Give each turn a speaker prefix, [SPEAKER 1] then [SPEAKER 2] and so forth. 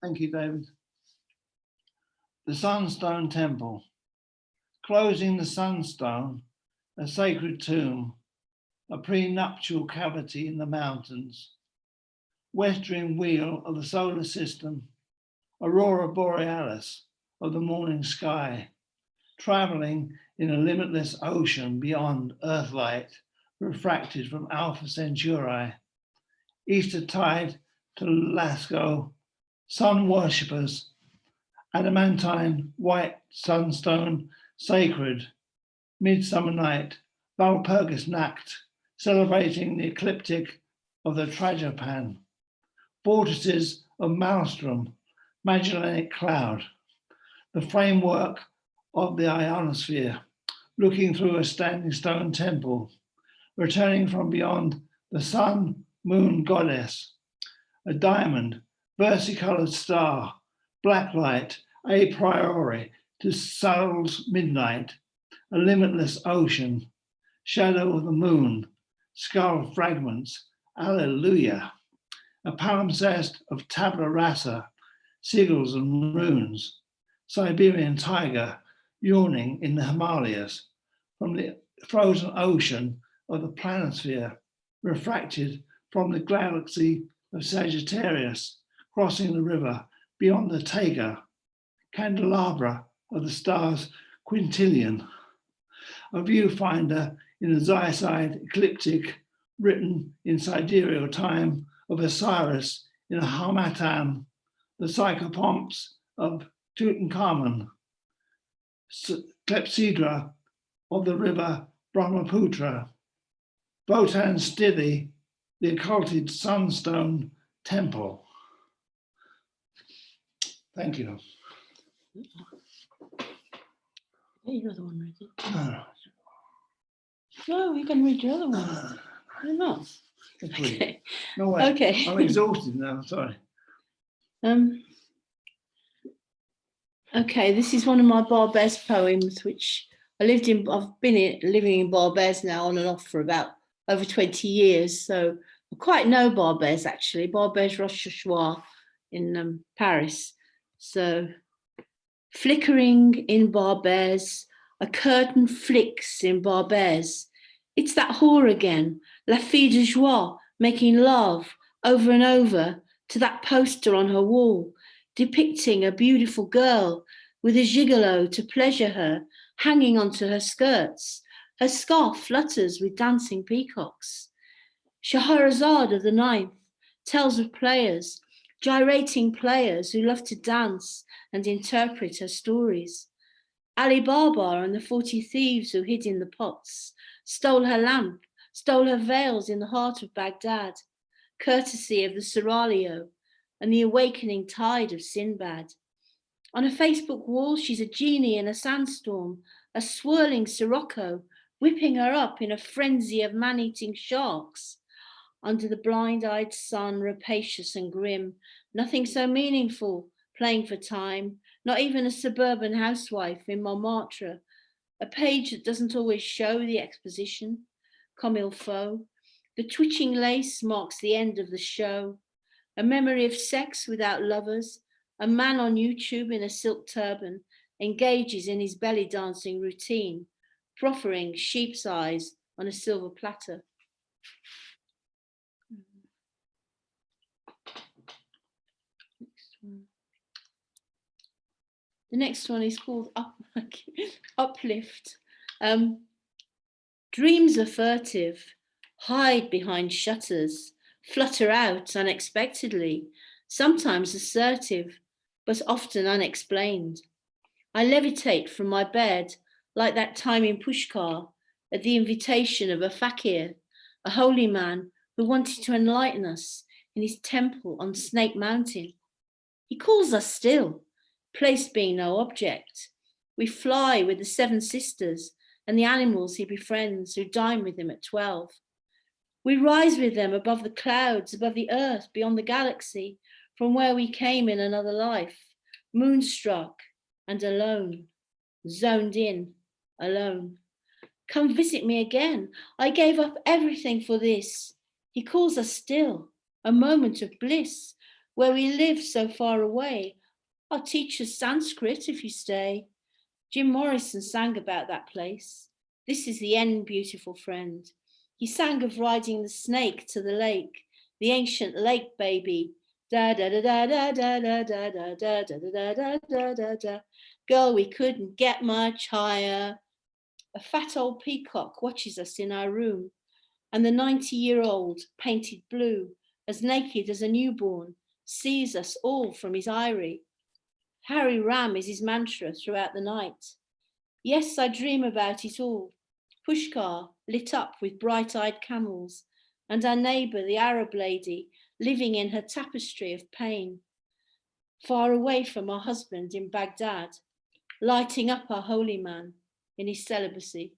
[SPEAKER 1] Thank you, David. The Sunstone Temple. Closing the Sunstone, a sacred tomb, a prenuptial cavity in the mountains, western wheel of the solar system, aurora borealis of the morning sky, traveling in a limitless ocean beyond Earthlight, refracted from Alpha Centauri, Easter tide to Lascaux, sun worshippers, adamantine white sunstone sacred, midsummer night, Walpurgis Nacht, celebrating the ecliptic of the Tragopan, vortices of Maelstrom, Magellanic Cloud, the framework of the ionosphere, looking through a standing stone temple, returning from beyond the sun, moon goddess, a diamond, versicolored star, black light, a priori to Sol's midnight, a limitless ocean, shadow of the moon, skull fragments, alleluia, a palimpsest of tabula rasa, sigils and runes, Siberian tiger yawning in the Himalayas, from the frozen ocean of the planisphere, refracted from the galaxy of Sagittarius, crossing the river beyond the Tega, candelabra of the stars quintillion, a viewfinder in the Zyside ecliptic written in sidereal time of Osiris in a harmattan, the psychopomps of Tutankhamun, clepsydra of the river Brahmaputra, Votan Stithy, the occulted sunstone temple. Thank you.
[SPEAKER 2] You're the one reading. No, you can read the other one. You're not.
[SPEAKER 1] Okay. No way.
[SPEAKER 2] Okay.
[SPEAKER 1] I'm exhausted now. Sorry.
[SPEAKER 2] Okay, this is one of my Barbès poems, which I've been living in Barbès now on and off for about over 20 years. So I quite know Barbès actually, Barbès Rochechouart in Paris. So flickering in Barbès, a curtain flicks in Barbès. It's that whore again, La Fille de Joie, making love over and over to that poster on her wall, depicting a beautiful girl with a gigolo to pleasure her, hanging onto her skirts. Her scarf flutters with dancing peacocks. Scheherazade of the Ninth tells of players, gyrating players who love to dance and interpret her stories. Ali Baba and the 40 thieves who hid in the pots, stole her lamp, stole her veils in the heart of Baghdad, courtesy of the seraglio and the awakening tide of Sinbad. On a Facebook wall, she's a genie in a sandstorm, a swirling sirocco, whipping her up in a frenzy of man-eating sharks. Under the blind-eyed sun, rapacious and grim, nothing so meaningful, playing for time, not even a suburban housewife in Montmartre, a page that doesn't always show the exposition, comme il faut. The twitching lace marks the end of the show, a memory of sex without lovers. A man on YouTube in a silk turban engages in his belly dancing routine, proffering sheep's eyes on a silver platter. The next one is called Uplift. Dreams are furtive, hide behind shutters, flutter out unexpectedly, sometimes assertive, but often unexplained. I levitate from my bed like that time in Pushkar at the invitation of a fakir, a holy man who wanted to enlighten us in his temple on Snake Mountain. He calls us still, place being no object. We fly with the 7 sisters and the animals he befriends who dine with him at 12. We rise with them above the clouds, above the earth, beyond the galaxy, from where we came in another life, moonstruck and alone, zoned in, alone. Come visit me again. I gave up everything for this. He calls us still, a moment of bliss, where we live so far away. I'll teach us Sanskrit if you stay. Jim Morrison sang about that place. This is the end, beautiful friend. He sang of riding the snake to the lake, the ancient lake baby. Da da da da da da da da da da da da da da da. Girl, we couldn't get much higher. A fat old peacock watches us in our room, and the 90-year-old, painted blue, as naked as a newborn, sees us all from his eyrie. Harry Ram is his mantra throughout the night. Yes, I dream about it all. Pushkar lit up with bright-eyed camels, and our neighbour, the Arab lady, living in her tapestry of pain. Far away from our husband in Baghdad, lighting up our holy man in his celibacy.